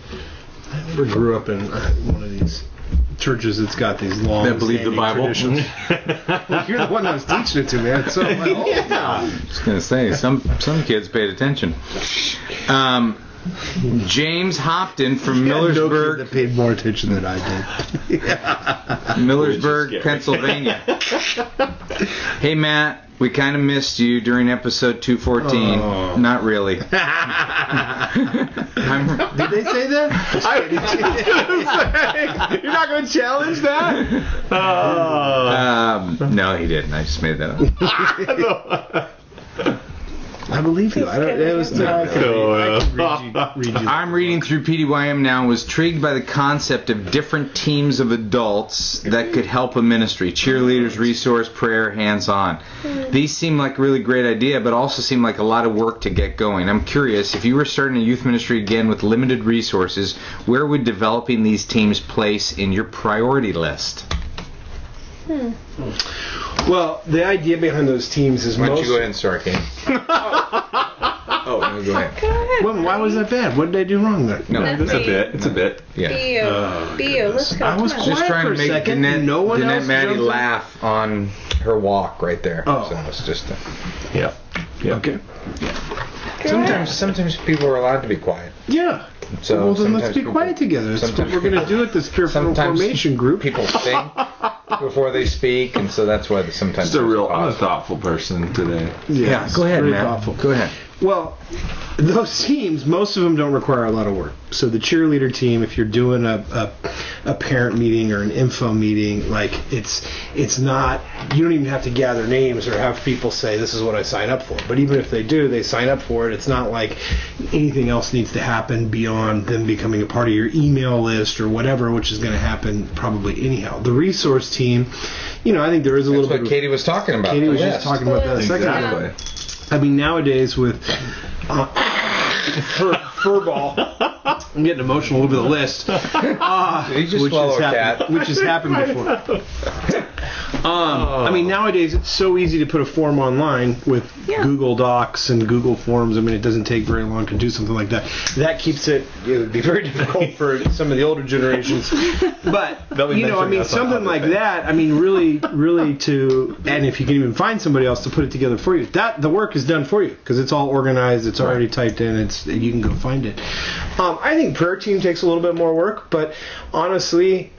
I never grew up in one of these churches that's got these long
That believe the Bible.
traditions. Well, you're the one that was teaching it to me. So I'm like,
I was going to say, some kids paid attention. James Hopton from
No kid
Millersburg,
that paid more attention than I did.
Which is
Pennsylvania. Hey, Matt, we kind of missed you during episode 214.
Oh.
Not really.
Did they say that?
You're not going to challenge that?
No, he didn't. I just made that up.
I believe you. I don't. It was. I can read you.
I'm reading through PDYM now and was intrigued by the concept of different teams of adults that could help a ministry. Cheerleaders, resource, prayer, hands-on. These seem like a really great idea, but also seem like a lot of work to get going. I'm curious, if you were starting a youth ministry again with limited resources, where would developing these teams place in your priority list?
Well, the idea behind those teams is
Why don't
most.
you go ahead and start, Kenny? Oh, no, go ahead.
Go ahead.
Well, why was that bad? What did I do wrong there?
No,
It's a bit. It's a bit.
yeah.
Be you. Let's go.
I was
Come on.
Just
quiet
trying
for
to
a
make
second,
Danette,
no one else
Maddie
jumps in?
laugh on her walk right there.
Oh.
So it's just
Yeah.
Okay.
sometimes people are allowed to be quiet.
Yeah.
So
Well, then let's
sometimes
be
people-
quiet together. That's what
sometimes
we're going to do at this spiritual formation group.
People think before they speak, and so that's why sometimes
Just a real
there's pause.
unthoughtful person today.
Yeah, go ahead,
very
man.
thoughtful.
Go ahead.
Well, those teams, most of them don't require a lot of work. So the cheerleader team, if you're doing a parent meeting or an info meeting, like it's not, you don't even have to gather names or have people say this is what I sign up for. But even if they do, they sign up for it. It's not like anything else needs to happen beyond them becoming a part of your email list or whatever, which is going to happen probably anyhow. The resource team, I think there is a
That's
little
what
bit.
Katie was talking about.
Katie
the
was just
list.
talking about that a second ago.
Exactly.
I mean, nowadays with furball, I'm getting emotional over the list.
Did he just swallow a cat?
Which has happened before. I mean, nowadays it's so easy to put a form online with Google Docs and Google Forms. I mean, it doesn't take very long to do something like that. That keeps it. It would be very difficult for some of the older generations. But
They'll be
I
mentoring
mean,
us on
something
other
like
things.
that. I mean, really to, and if you can even find somebody else to put it together for you, the work is done for you because it's all organized. It's already typed in. You can go find it. I think prayer team takes a little bit more work, but honestly,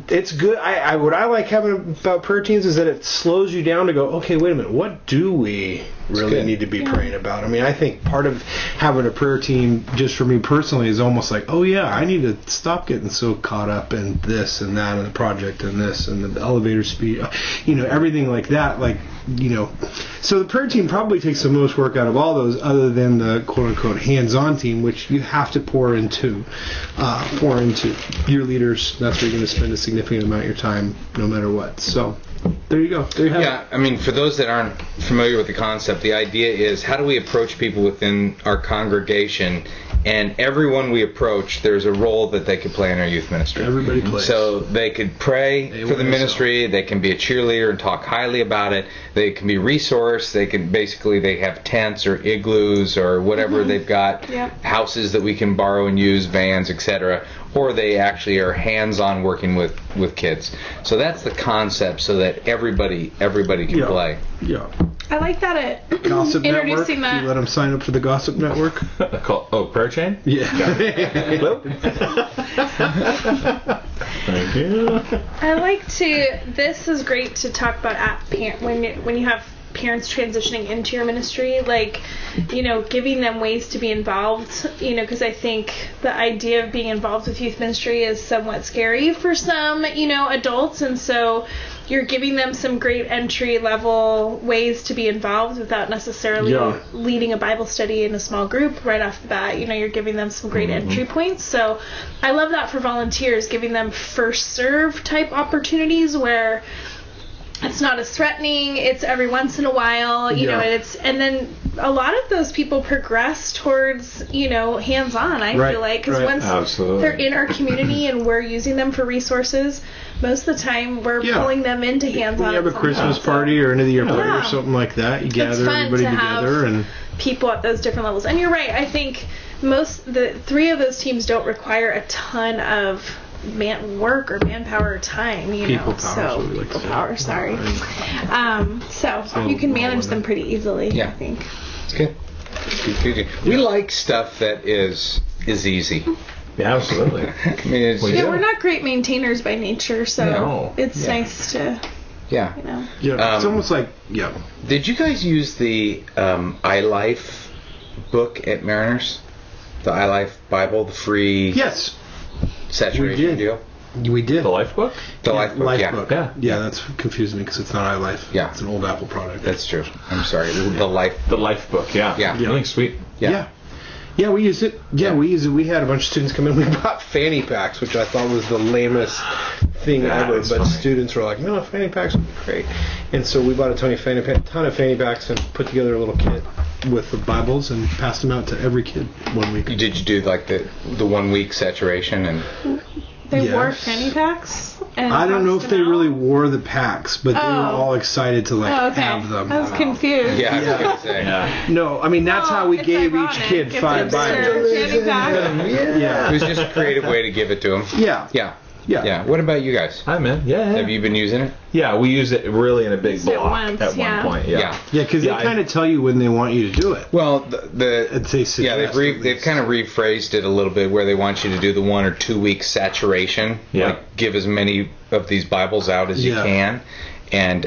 it's good. What I like having about prayer teams is that it slows you down to go, okay, wait a minute, what do we really
good.
need to be praying about. I mean, I think part of having a prayer team, just for me personally, is almost like, oh yeah, I need to stop getting so caught up in this and that and the project and this and the elevator speed, everything like that. So the prayer team probably takes the most work out of all those, other than the quote unquote hands-on team, which you have to pour into your leaders. That's where you're going to spend a significant amount of your time, no matter what. So there you go. There you have it.
Yeah, I mean, for those that aren't familiar with the concept, the idea is how do we approach people within our congregation, and everyone we approach, there's a role that they could play in our youth ministry.
Everybody plays.
So they could pray for the ministry, they can be a cheerleader and talk highly about it, they can be resource, they have tents or igloos or whatever they've got, houses that we can borrow and use, vans, etc., or they actually are hands-on working with kids. So that's the concept, so that everybody can play.
Yeah.
I like that at
Gossip Network.
introducing that.
You let them sign up for the Gossip Network.
Prayer chain?
Yeah.
Hello? Thank you.
I like to. This is great to talk about when you have parents transitioning into your ministry, giving them ways to be involved, because I think the idea of being involved with youth ministry is somewhat scary for some, adults, and so you're giving them some great entry-level ways to be involved without necessarily leading a Bible study in a small group right off the bat. You're giving them some great entry points. So I love that for volunteers, giving them first serve type opportunities where it's not as threatening. It's every once in a while, and then a lot of those people progress towards, hands-on, I feel like, because once they're in our community and we're using them for resources, most of the time we're pulling them into hands-on.
When you have a Christmas party or end of the year party or something like that, you gather everybody together and
people at those different levels. And you're right, I think the three of those teams don't require a ton of work or manpower or time,
people power,
people power, sorry. So you can manage them pretty easily, I think.
It's good. Good. We like stuff that is easy.
Yeah, absolutely.
I mean,
we're not great maintainers by nature, so it's nice to
it's
almost like
Did you guys use the iLife book at Mariners? The iLife Bible, the free saturation deal?
We did.
The Life Book?
The Life Book,
Yeah, that's confusing me because it's not iLife.
Yeah.
It's an old Apple product.
That's true. I'm sorry. The Life
Book, yeah.
Yeah.
I think sweet.
Yeah, we used it. We used it. We had a bunch of students come in. We bought fanny packs, which I thought was the lamest thing ever. But
funny.
Students were like, no, fanny packs would be great. And so we bought a ton of fanny packs and put together a little kit with the Bibles and passed them out to every kid 1 week.
Did you do like the 1 week saturation and?
They wore fanny packs? And
I don't know if they
out?
really wore the packs, but they were all excited to have them.
I was confused.
Yeah, I was going to say.
Yeah.
No, I mean, that's how we
it's
gave
ironic.
each kid
It's
5 Bibles.
Fanny pack.
It was just a creative way to give it to them. Yeah. What about you guys?
I'm in. Yeah.
Have you been using it?
Yeah, we use it really in a big
Used it
block
once,
at one point. Yeah.
because they kind of tell you when they want you to do it.
Well,
I'd say suggest
they've kind of rephrased it a little bit where they want you to do the 1 or 2 week saturation.
Yeah.
Like give as many of these Bibles out as you can, and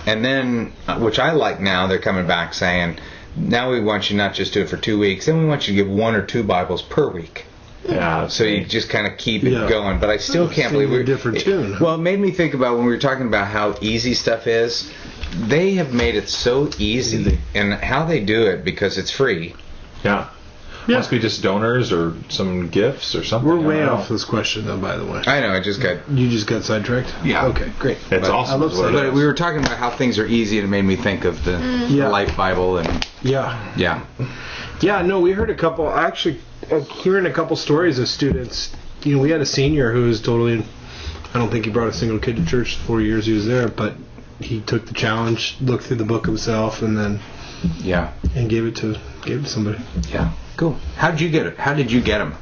then which I like now. They're coming back saying, now we want you not just do it for 2 weeks, then we want you to give 1 or 2 Bibles per week.
Yeah.
So you just kind of keep it going. But I still can't believe
we're different tune.
Well, it made me think about when we were talking about how easy stuff is. They have made it so easy, and how they do it because it's free.
Yeah. Must be just donors or some gifts or something.
We're way off this question, though, by the way.
I know.
You just got sidetracked?
Yeah.
Okay, great.
It's awesome.
But we were talking about how things are easy, and it made me think of the Life Bible and
Yeah, no, we heard a couple, actually, hearing a couple stories of students. We had a senior who was totally, I don't think he brought a single kid to church the 4 years he was there, but he took the challenge, looked through the book himself, and then and gave it to somebody.
Yeah. Cool. How did you get it? How did you get them?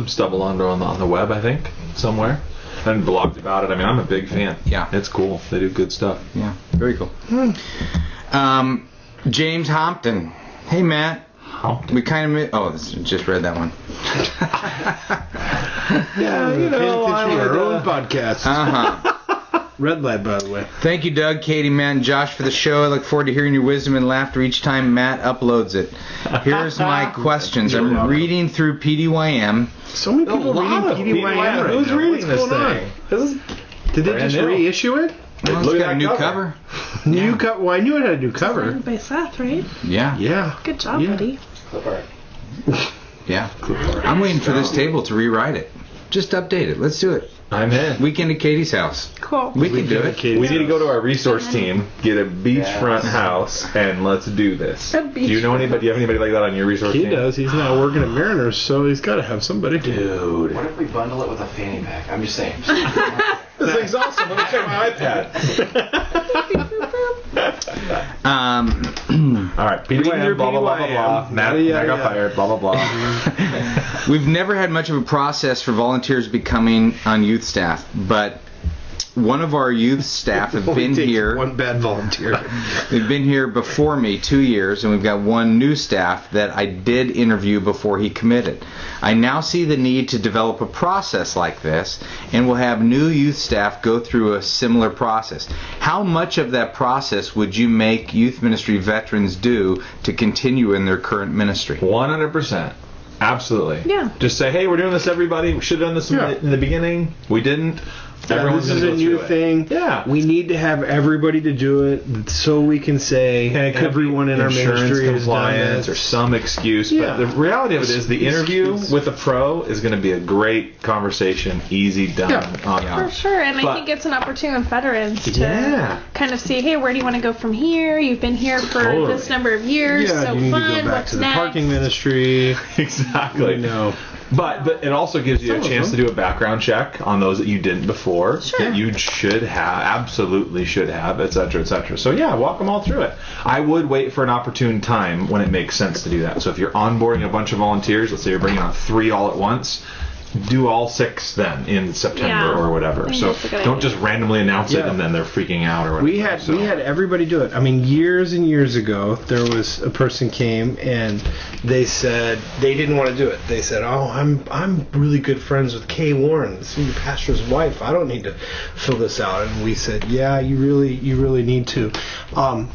Stumbled on the web, I think, somewhere, and blogged about it. I mean, I'm a big fan.
Yeah.
It's cool. They do good stuff.
Yeah. Very cool. James Hampton. Hey, Matt. We kind of just read that one.
Pay attention to our own podcast. Red light, by the way.
Thank you, Doug, Katie, Matt, and Josh for the show. I look forward to hearing your wisdom and laughter each time Matt uploads it. Here's my questions. I'm reading through PDYM.
So many people reading PDYM right
Who's
now.
reading
What's
this
going
thing?
on?
This is
Did they
brand
just
new.
reissue it?
Well,
Look
it's
at
got a
that
new
cover.
cover.
New cover. Well, I knew it had a new cover.
Designed by Seth, right?
Yeah.
Yeah.
Good job,
Yeah.
buddy.
Yeah. I'm waiting for this table to rewrite it. Just update it. Let's do it.
I'm in.
Weekend at Katie's house.
Cool.
We can do it.
We need to go to our resource team, get a beachfront house, and let's do this.
A
Do you know anybody? Do you have anybody like that on your resource
He
team?
does. He's now working at Mariners, so he's got to have somebody.
Dude.
What if we bundle it with a fanny pack? I'm just saying.
This thing's awesome. Let me check my iPad. All right. PDYM, blah, blah, blah, blah, blah. Matt,
Yeah,
I got
yeah.
fired, blah, blah, blah.
We've never had much of a process for volunteers becoming on youth staff, but one of our youth staff have
Only
been
takes
here.
One bad volunteer.
They've been here before me 2 years, and we've got one new staff that I did interview before he committed. I now see the need to develop a process like this, and we'll have new youth staff go through a similar process. How much of that process would you make youth ministry veterans do to continue in their current ministry?
100%. Absolutely.
Yeah.
Just say, hey, we're doing this, everybody. We should have done this
Yeah.
in the beginning. We didn't. Everyone's
this is
gonna
a
go
new
through it.
thing.
Yeah.
We need to have everybody to do it so we can say
And it could
everyone
be
in our
insurance
ministry has done
compliance
this.
or some excuse.
Yeah.
But the reality of it is the interview
Excuse.
with a pro is going to be a great conversation, easy, done.
Yeah.
For sure, and I
But-
think it's an opportunity with veterans to
Yeah.
kind of see, hey, where do you want to go from here? You've been here for
Totally.
this number of years,
Yeah,
so
you need
fun.
to go back
What's
to the
next?
parking ministry.
Exactly.
No.
But it also gives you a
Some of
chance to
them.
do a background check on those that you didn't before,
Sure.
that you should have, absolutely should have, et cetera, et cetera. So yeah, walk them all through it. I would wait for an opportune time when it makes sense to do that. So if you're onboarding a bunch of volunteers, let's say you're bringing on 3 all at once, do all 6 then in September
Yeah.
or
I
whatever.
think
So
that's a good
don't
idea.
just randomly announce it
Yeah.
and then they're freaking out or whatever.
We had everybody do it. I mean, years and years ago, there was a person came and they said they didn't want to do it. They said, "Oh, I'm really good friends with Kay Warren, this is your pastor's wife. I don't need to fill this out." And we said, "Yeah, you really need to."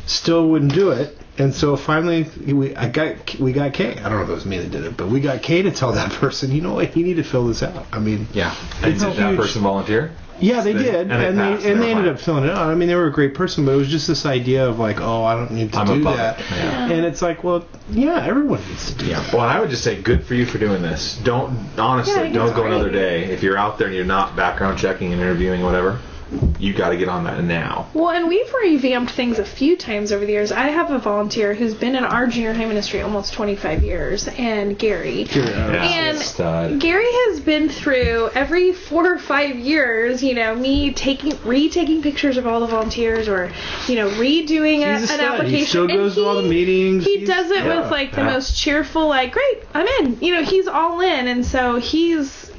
Still wouldn't do it. And so finally, we got Kay. I don't know if it was me that did it, but we got Kay to tell that person, you know what, you need to fill this out. I mean,
Yeah.
And
it's
did that
huge.
person volunteer?
Yeah, they did,
And they
and
passed,
they
they were
ended
fine.
up filling it out. I mean, they were a great person, but it was just this idea of like, oh, I don't need to
I'm
do
above
that,
it. Yeah.
and it's like, well, yeah, everyone needs to do that.
Well, I would just say good for you for doing this. Don't honestly,
Yeah, I think
don't
it's
go another
great.
day. If you're out there and you're not background checking and interviewing or whatever, you got to get on that now.
Well, and we've revamped things a few times over the years. I have a volunteer who's been in our junior high ministry almost 25 years, and Gary. And
Stud.
Gary has been through every 4 or 5 years, me retaking pictures of all the volunteers, or redoing
He's a
an
stud.
application.
He still
And
goes to all the meetings.
He does it
Yeah.
with like the
Yeah.
most cheerful, like, great, I'm in. He's all in, and so he's,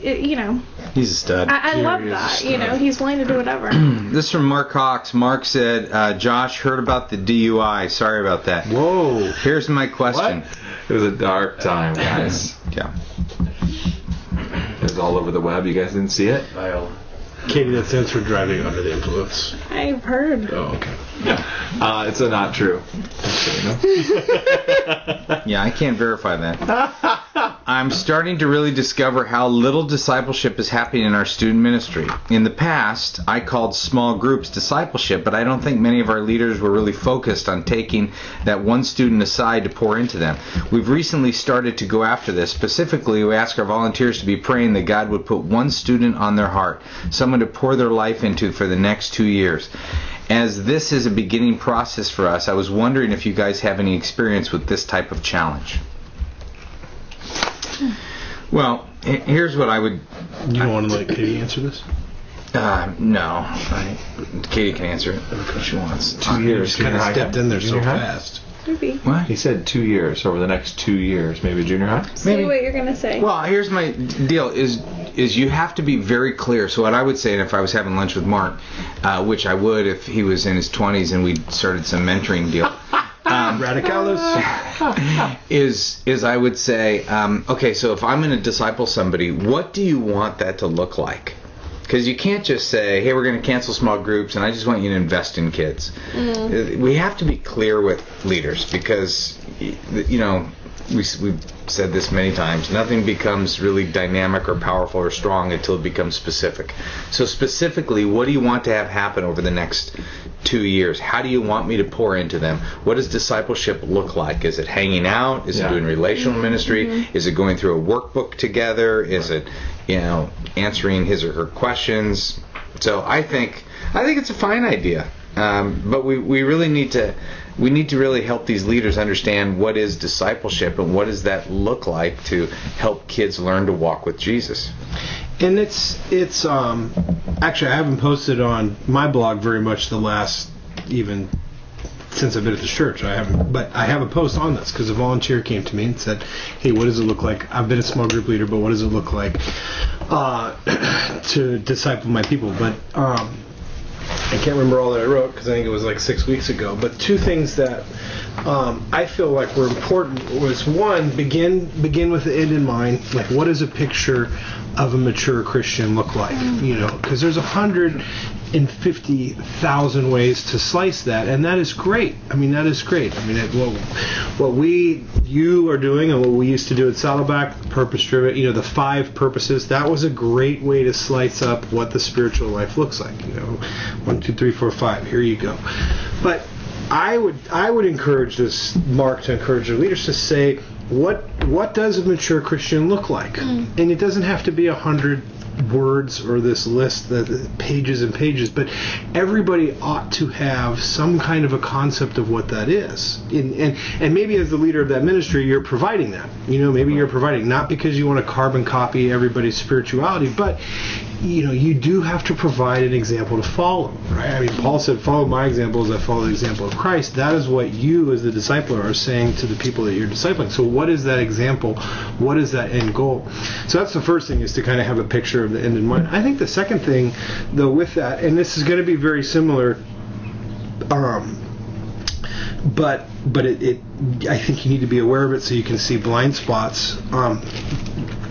He's a stud.
I love
Gary is a
that.
stud.
He's willing to do whatever.
This is from Mark Cox. Mark said, Josh, heard about the DUI. Sorry about that.
Whoa.
Here's my question.
It was a dark time, guys.
Yeah.
It was all over the web. You guys didn't see it?
Katie, that stands for driving under the influence.
I've heard.
Oh, okay.
It's not true.
Yeah, I can't verify that. I'm starting to really discover how little discipleship is happening in our student ministry. In the past, I called small groups discipleship, but I don't think many of our leaders were really focused on taking that one student aside to pour into them. We've recently started to go after this. Specifically, we ask our volunteers to be praying that God would put one student on their heart, someone to pour their life into for the next 2 years. As this is a beginning process for us, I was wondering if you guys have any experience with this type of challenge. Well, here's what I would...
You don't want to let Katie answer this?
No. Katie can answer it if she wants.
2 years.
Kind of
junior high.
stepped in there so
Junior high?
fast.
Maybe.
What?
He said 2 years, over the next 2 years, maybe junior high.
Say
Maybe.
what you're gonna say.
Well, here's my deal: is you have to be very clear. So what I would say, and if I was having lunch with Mark, which I would if he was in his 20s and we started some mentoring deal,
Radicalis.
is I would say, okay, so if I'm going to disciple somebody, what do you want that to look like? Because you can't just say, hey, we're going to cancel small groups and I just want you to invest in kids. We have to be clear with leaders because, you know, we've said this many times, nothing becomes really dynamic or powerful or strong until it becomes specific. So specifically, what do you want to have happen over the next 2 years? How do you want me to pour into them? What does discipleship look like? Is it hanging out? Is it doing relational ministry? Is it going through a workbook together? Is it, you know, answering his or her questions? So I think it's a fine idea, but we really need to really help these leaders understand what is discipleship and what does that look like to help kids learn to walk with Jesus.
And it's actually I haven't posted on my blog very much the last, even since I've been at this church. I haven't, but I have a post on this because a volunteer came to me and said, hey, what does it look like? I've been a small group leader, but what does it look like to disciple my people? But I can't remember all that I wrote because I think it was like 6 weeks ago. But two things that I feel like were important was, one, begin with the end in mind. Like, what does a picture of a mature Christian look like? You know, because there's 150,000 ways to slice that, and that is great. I mean, that is great. I mean, what you are doing and what we used to do at Saddleback, purpose-driven, you know, the 5 purposes, that was a great way to slice up what the spiritual life looks like. You know, 1, 2, 3, 4, 5. Here you go. But I would encourage this, Mark, to encourage your leaders to say, what does a mature Christian look like? And it doesn't have to be 100 words or this list, the pages and pages, but everybody ought to have some kind of a concept of what that is. And maybe as the leader of that ministry, you're providing that. You know, maybe you're providing, not because you want to carbon copy everybody's spirituality, but you know, you do have to provide an example to follow, right? I mean, Paul said, follow my example as I follow the example of Christ. That is what you as the discipler are saying to the people that you're discipling. So what is that example? What is that end goal? So that's the first thing, is to kind of have a picture of the end in mind. I think the second thing, though, with that, and this is going to be very similar, but I think you need to be aware of it so you can see blind spots.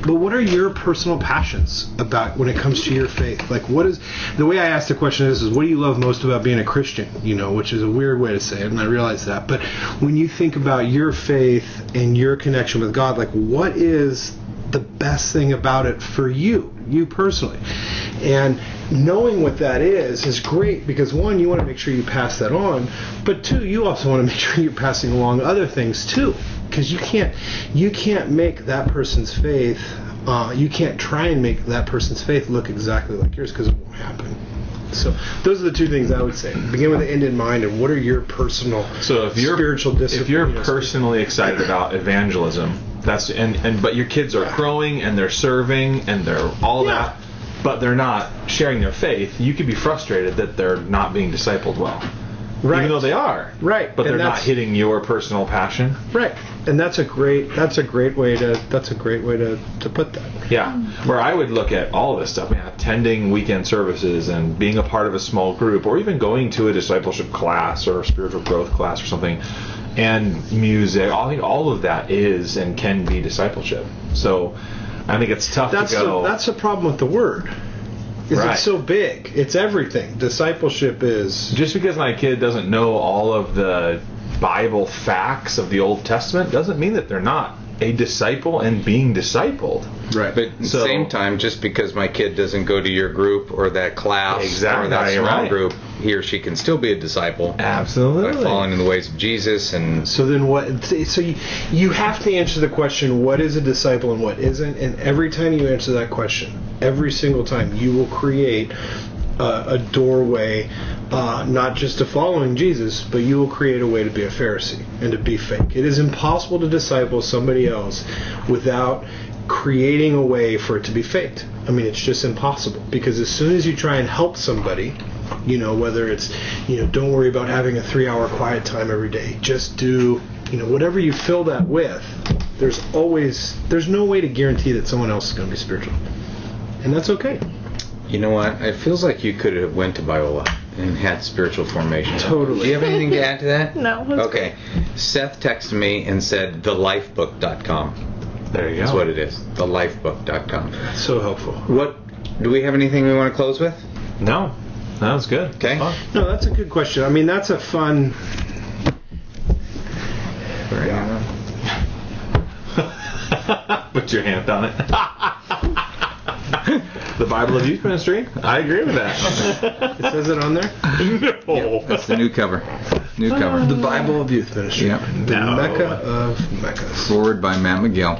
But what are your personal passions about when it comes to your faith? Like, what is the way I ask the question is what do you love most about being a Christian? You know, which is a weird way to say it, and I realize that. But when you think about your faith and your connection with God, like, what is the best thing about it for you personally? And knowing what that is great, because one, you want to make sure you pass that on, but two, you also want to make sure you're passing along other things too, because you can't make that person's faith, you can't try and make that person's faith look exactly like yours, because it won't happen. So those are the two things I would say. Begin with the end in mind, and what are your personal spiritual disciplines?
If you're personally excited about evangelism, that's but your kids are growing and they're serving and they're all that, but they're not sharing their faith, you could be frustrated that they're not being discipled well. Right. Even though they are.
Right.
But they're not hitting your personal passion.
Right. And that's a great way to put that.
Yeah. Where I would look at all of this stuff, attending weekend services and being a part of a small group, or even going to a discipleship class or a spiritual growth class or something, and music, I think all of that is and can be discipleship. So I think it's tough to go.
That's the problem with the word. It's so big. It's everything. Discipleship is...
Just because my kid doesn't know all of the Bible facts of the Old Testament doesn't mean that they're not a disciple and being discipled.
Right. But at the same time, just because my kid doesn't go to your group or that class or that small group, he or she can still be a disciple.
Absolutely.
By following in the ways of Jesus. And
so then what? So you have to answer the question, what is a disciple and what isn't? And every time you answer that question, every single time, you will create a doorway, not just to following Jesus, but you will create a way to be a Pharisee and to be fake. It is impossible to disciple somebody else without creating a way for it to be faked. I mean, it's just impossible, because as soon as you try and help somebody, you know, whether it's, you know, don't worry about having a 3-hour quiet time every day, just do, you know, whatever you fill that with, there's no way to guarantee that someone else is going to be spiritual. And that's okay.
You know what? It feels like you could have went to Biola and had spiritual formation.
Totally.
Do you have anything to add to that?
No.
Okay. Great. Seth texted me and said thelifebook.com.
There you go.
That's what it is. Thelifebook.com.
So helpful.
Do we have anything we want to close with?
No, that was good.
Okay.
Fun.
No, that's a good question. I mean, that's a fun.
Put your hand on it. The Bible of Youth Ministry. I agree with that.
It says it on there.
No.
That's the new cover. New cover.
The Bible of Youth Ministry.
Yep.
The
No.
Mecca of Meccas.
Forward by Matt McGill.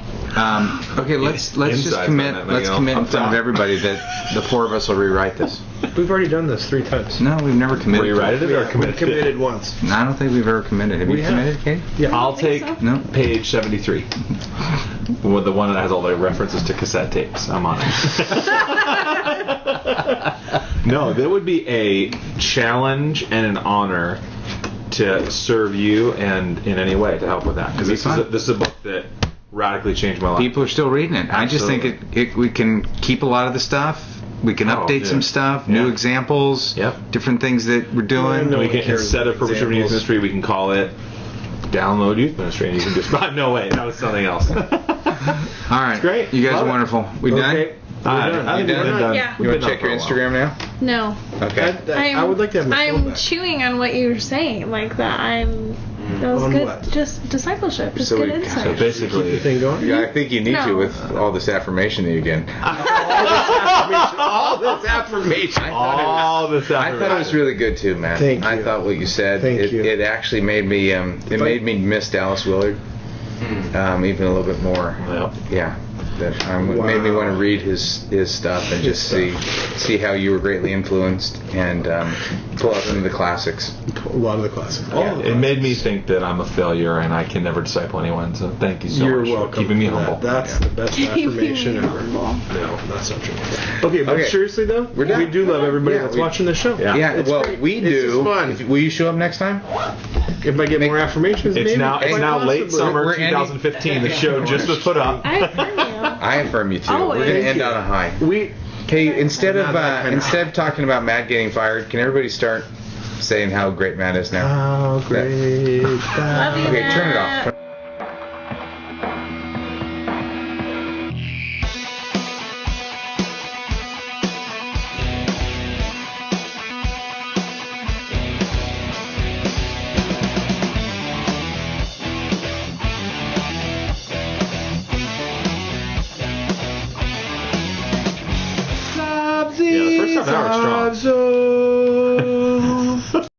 Okay, let's just
Inside
commit.
by Matt
Let's
McGill.
commit in
Up
front of
top.
everybody that the 4 of us will rewrite this.
We've already done this 3 times.
No, we've never committed.
Rewrite it or
We
committed?
committed once.
No, I don't think we've ever committed. Have
We
you
have.
committed, Kate?
Yeah.
I'll
think
take
so.
No.
page 73. Well, the one that has all the references to cassette tapes. I'm on it. No, that would be a challenge and an honor to serve you and in any way to help with that. Because
That'd be
this is a book that radically changed my life.
People are still reading it. I just think we can keep a lot of the stuff. We can
Oh,
update
yeah.
some stuff, new
Yeah.
examples,
Yep.
different things that we're doing.
No
we
one
can,
cares
instead of
about
Purpose Driven Youth
examples.
Ministry, we can call it Download Youth Ministry, and you can just. No, wait, that was something else.
All right,
great.
You guys
Love
are
it.
wonderve. We done?
Okay.
I
done.
think
You
we've been
done?
done.
Yeah.
You
We've
want
been
to check
done
your
for a while.
No.
Instagram now? Okay.
I would like to have my phone
I'm
back.
chewing on what you're saying, like that. That was
On
good.
what?
Just discipleship, just
So
good
we-
insight.
So
Keep
basically,
the thing going.
Yeah, I think you need
No.
to with all this affirmation that you get.
All this affirmation.
all this
I thought it was really good too, Matt.
Thank
I
you.
thought what you said.
Thank
it,
you.
It actually made me. It made me miss Dallas Willard even a little bit more.
Yep.
Yeah. That made me want to read his stuff and just see how you were greatly influenced and pull out some of the classics.
A lot of the classics.
It made me think that I'm a failure and I can never disciple anyone. So thank you so
You're
much
welcome.
for keeping me
for that.
humble.
That's the best affirmation ever.
Humble.
No, that's not true. Okay, but
Okay.
seriously though,
We're done.
we do love everybody
Yeah,
that's
we-
watching the show.
Yeah.
Yeah,
It's
well,
great.
we
It's
do.
just fun.
Will you show up next time?
If I get more affirmations,
It's
maybe.
now
Quite
late
possibly.
summer
We're ending-
2015. The show just was put up.
I affirm you.
I affirm you too.
Oh,
We're going to
thank
end
you.
on a high.
We
Okay, instead
Not that kind of-
of talking about Matt getting fired, can everybody start saying how great Matt is now?
how great.
Love you,
Okay, turn it
Matt.
off.